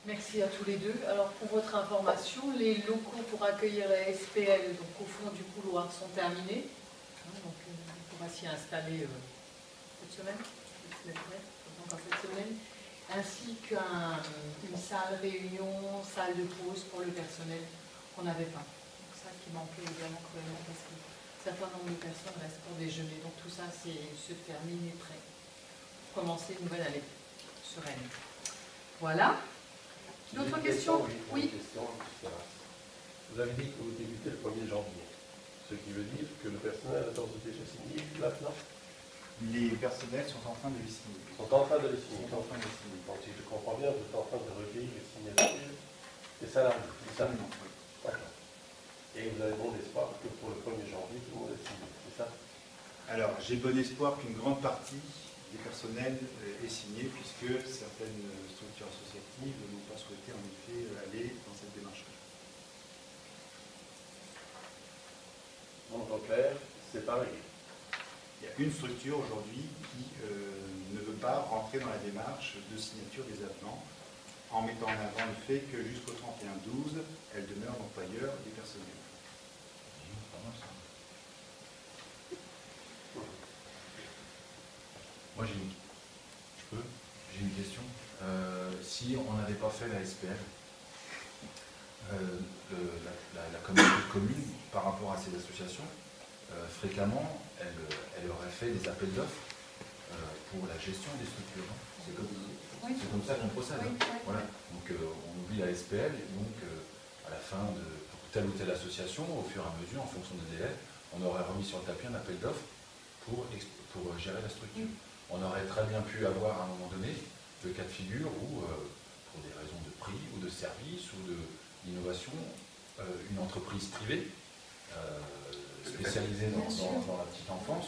Merci à tous les deux. Alors, pour votre information, les locaux pour accueillir la SPL, donc au fond du couloir, sont terminés. Donc, on pourra s'y installer cette semaine, encore cette semaine, ainsi qu'une salle réunion, salle de pause pour le personnel qu'on n'avait pas. Donc, ça qui manquait évidemment cruellement parce que un certain nombre de personnes restent pour déjeuner. Donc, tout ça se termine et prêt pour commencer une nouvelle année sereine. Voilà. D'autres questions? Oui. Vous avez dit que vous débutez le 1er janvier, ce qui veut dire que le personnel a d'ores et déjà signé maintenant? Les personnels sont en train de les signer. Sont en train de les signer. Donc si je comprends bien, vous êtes en train de recueillir les signatures des salariés. Absolument, oui. D'accord. Et vous avez bon espoir que pour le 1er janvier, tout le monde est signé, c'est ça? Alors, j'ai bon espoir qu'une grande partie des personnels est signée, puisque certaines structures associatives n'ont pas souhaité en effet aller dans cette démarche-là. Donc en clair, c'est pareil. Il y a une structure aujourd'hui qui ne veut pas rentrer dans la démarche de signature des avenants, en mettant en avant le fait que jusqu'au 31/12, elle demeure employeur des personnels. Moi j'ai une question. Si on n'avait pas fait la SPL, la communauté de communes, par rapport à ces associations, fréquemment, elle aurait fait des appels d'offres pour la gestion des structures. C'est comme ça qu'on procède. Oui, oui. Voilà. Donc on oublie la SPL, et donc à la fin de telle ou telle association, au fur et à mesure, en fonction des délais, on aurait remis sur le tapis un appel d'offres pour gérer la structure. On aurait très bien pu avoir à un moment donné le cas de figure où, pour des raisons de prix ou de service ou d'innovation, une entreprise privée spécialisée dans la petite enfance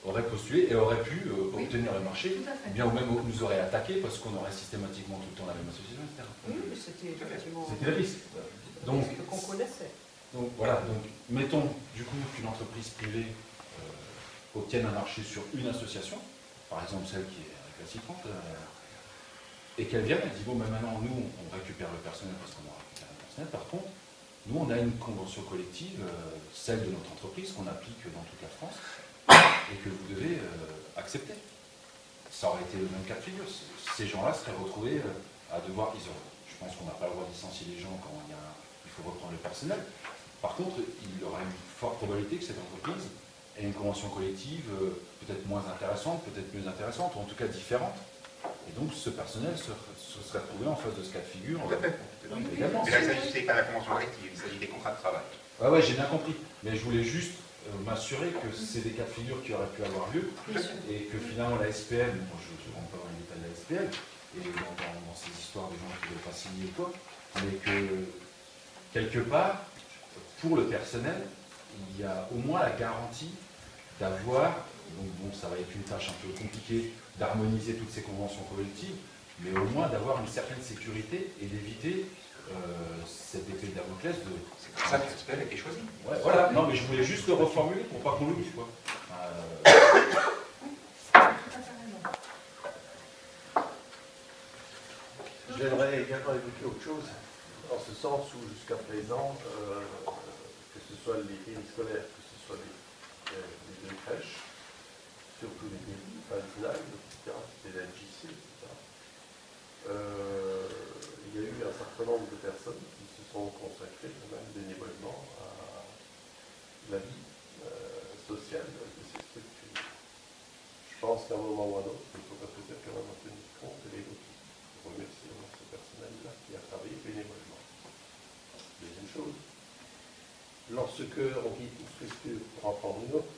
aurait postulé et aurait pu obtenir le marché, bien ou même nous aurait attaqué parce qu'on aurait systématiquement tout le temps la même association, etc. Oui, mais c'était effectivement... C'était le risque. Donc, qu'on connaissait. Donc voilà, donc mettons du coup qu'une entreprise privée obtienne un marché sur une association, par exemple celle qui est récalcitrante, et qu'elle vienne, elle dit bon, ben maintenant nous on récupère le personnel parce qu'on a récupéré le personnel, par contre, nous on a une convention collective, celle de notre entreprise, qu'on applique dans toute la France, et que vous devez accepter. Ça aurait été le même cas de figure. Ces gens-là seraient retrouvés à devoir, je pense qu'on n'a pas le droit de licencier les gens quand il faut reprendre le personnel. Par contre, il y aurait une forte probabilité que cette entreprise ait une convention collective peut-être moins intéressante, peut-être mieux intéressante, ou en tout cas différente. Et donc ce personnel se serait retrouvé en face de ce cas de figure. Également. Mais là, il ne s'agit pas de la convention collective, il s'agit des contrats de travail. Ouais, j'ai bien compris. Mais je voulais juste m'assurer que c'est des cas de figure qui auraient pu avoir lieu, et que finalement la SPL, bon, je ne rentre pas dans les détails de la SPL, et dans ces histoires des gens qui ne veulent pas signer ou quoi, mais que quelque part, pour le personnel, il y a au moins la garantie d'avoir, donc bon, ça va être une tâche un peu compliquée d'harmoniser toutes ces conventions collectives, mais au moins d'avoir une certaine sécurité et d'éviter cette épée de Damoclès de... C'est pour ça que l'SPL a été choisi. Ouais, voilà, non mais je voulais juste le reformuler pour pas qu'on l'oublie, quoi. J'aimerais également évoquer autre chose, en ce sens où jusqu'à présent, que ce soit les périscolaires, que ce soit les deux crèches, surtout les périscolaires, etc., c'était la JC, etc., il y a eu un certain nombre de personnes qui se sont consacrées quand même bénévolement à la vie sociale de ces structures. Je pense qu'à un moment ou à un autre, il faudra peut-être quand même en tenir compte et l'évoquer. Remercier ce personnel-là qui a travaillé bénévolement. Deuxième chose, lorsque on quitte une structure pour en prendre une autre,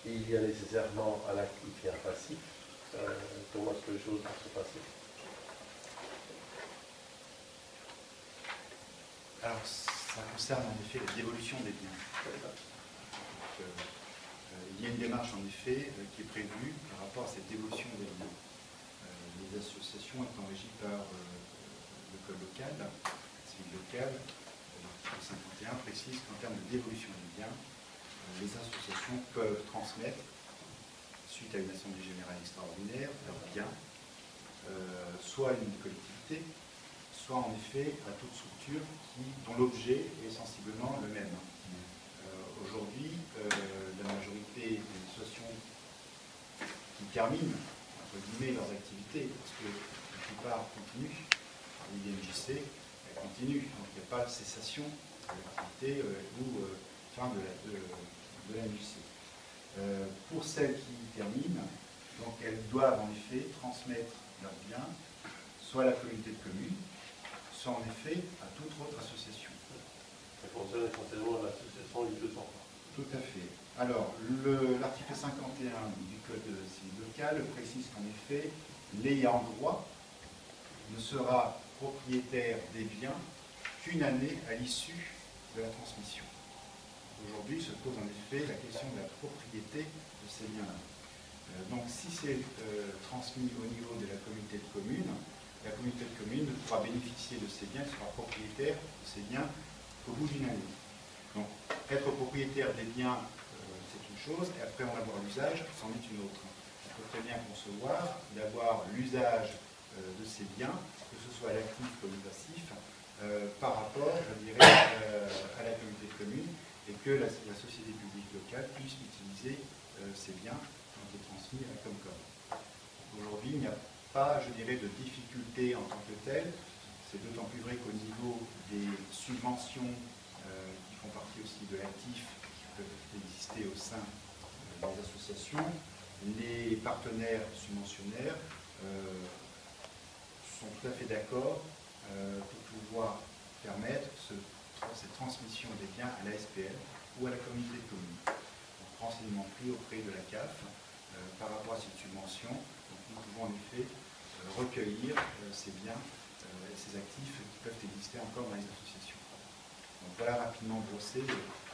il y a nécessairement un actif et un passif. Comment est-ce que les choses vont se passer? Alors, ça concerne en effet la dévolution des biens. Donc, il y a une démarche en effet qui est prévue par rapport à cette dévolution des biens. Les associations étant régies par le code local, le civil local, l'article 51 précise qu'en termes de dévolution des biens, les associations peuvent transmettre, suite à une assemblée générale extraordinaire, leurs biens, soit à une collectivité, soit en effet à toute structure dont l'objet est sensiblement le même. Aujourd'hui, la majorité des associations qui terminent, entre guillemets, leurs activités, parce que la plupart continuent, l'IMJC, elle continue, donc il n'y a pas de cessation de l'activité ou fin de la MJC. Pour celles qui terminent, donc elles doivent en effet transmettre leurs biens, soit à la communauté de communes, soit en effet à toute autre association. Ça concerne essentiellement l'association du 200. Tout à fait. Alors, l'article 51 du Code civil local précise qu'en effet, l'ayant droit ne sera propriétaire des biens qu'une année à l'issue de la transmission. Aujourd'hui se pose en effet la question de la propriété de ces biens-là. Donc si c'est transmis au niveau de la communauté de communes, la communauté de communes pourra bénéficier de ces biens, sera propriétaire de ces biens au bout d'une année. Donc être propriétaire des biens, c'est une chose, et après en avoir l'usage, c'en est une autre. On peut très bien concevoir d'avoir l'usage de ces biens, que ce soit à l'actif comme au passif, par rapport, je dirais, à la communauté de communes, et que la société publique locale puisse utiliser ces biens qui ont été transmis à la Comcom. Aujourd'hui, il n'y a pas, je dirais, de difficulté en tant que telle. C'est d'autant plus vrai qu'au niveau des subventions qui font partie aussi de l'actif, qui peuvent exister au sein des associations, les partenaires subventionnaires sont tout à fait d'accord pour pouvoir permettre cette transmission des biens à la SPL ou à la communauté de communes. Donc, renseignement pris auprès de la CAF par rapport à cette subvention. Donc, nous pouvons en effet recueillir ces biens et ces actifs qui peuvent exister encore dans les associations. Donc voilà rapidement brossé.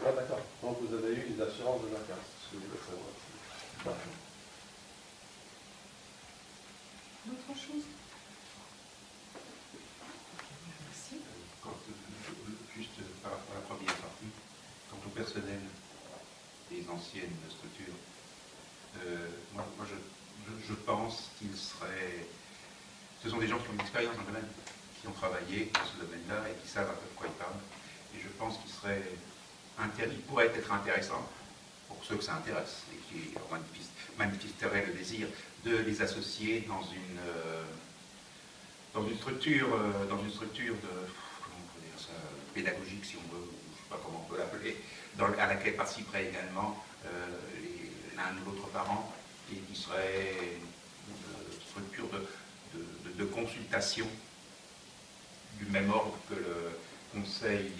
Ah d'accord. Donc vous avez eu les assurances de la CAF, ce que je veux savoir. Parfait. D'autres choses? Merci. Juste par rapport à la première partie, quant au personnel des anciennes structures, moi je pense qu'il serait... Ce sont des gens qui ont une expérience dans le domaine, qui ont travaillé dans ce domaine-là et qui savent un peu de quoi ils parlent. Et je pense qu'il pourrait être intéressant, pour ceux que ça intéresse, et qui manifesteraient le désir de les associer dans une structure pédagogique, si on veut, ou je ne sais pas comment on peut l'appeler, à laquelle participeraient également l'un ou l'autre parent, et qui serait une structure de consultation du même ordre que le conseil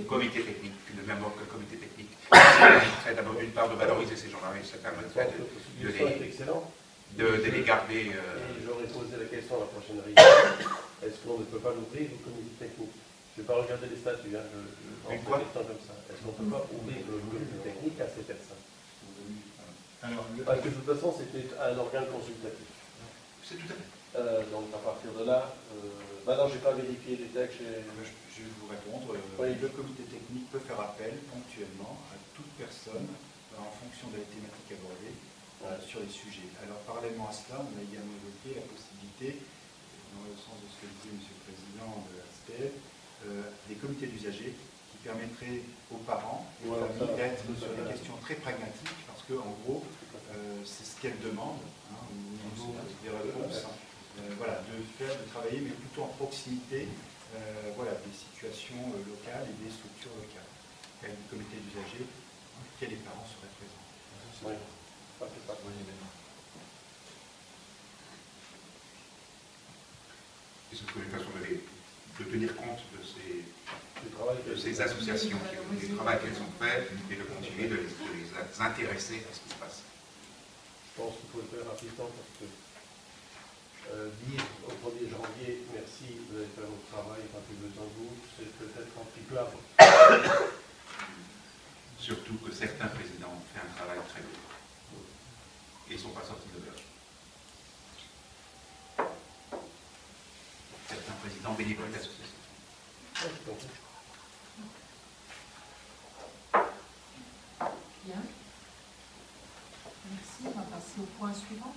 comité technique, le même ordre que le comité technique. C'est d'abord d'une part de valoriser ces gens-là, et ça permettrait de les garder. Et j'aurais posé la question à la prochaine réunion. Est-ce qu'on ne peut pas l'ouvrir au comité technique? Je ne vais pas regarder les statuts, je pose la question comme ça. Est-ce qu'on ne peut pas ouvrir le comité technique à ces personnes? Parce que de toute façon, c'était un organe consultatif. C'est tout à fait. Donc à partir de là, maintenant je n'ai pas vérifié les textes. Je vais vous répondre. Oui. Le comité technique peut faire appel ponctuellement à toute personne en fonction de la thématique abordée sur les sujets. Alors parallèlement à cela, on a également évoqué la possibilité, dans le sens de ce que disait M. le Président de la SPL, des comités d'usagers qui permettraient aux parents et aux familles d'être sur des questions très pragmatiques, parce qu'en gros, c'est ce qu'elles demandent, au niveau des réponses, de travailler, mais plutôt en proximité des situations locales et des structures locales. Avec des comités d'usagers dans lesquels les parents seraient présents. Oui, ça fait pas. Et ce serait une façon de tenir compte de ces associations, du travail qu'elles ont fait, et de continuer de les intéresser à ce qui se passe. Je pense qu'il faut le faire rapidement parce que dire au 1er janvier merci, vous avez fait votre travail, pas plus besoin de vous, c'est peut-être un petit peu avant. Surtout que certains présidents ont fait un travail très dur et ils ne sont pas sortis de l'auberge. Certains présidents bénévoles d'associations. Bien. Merci. On va passer au point suivant.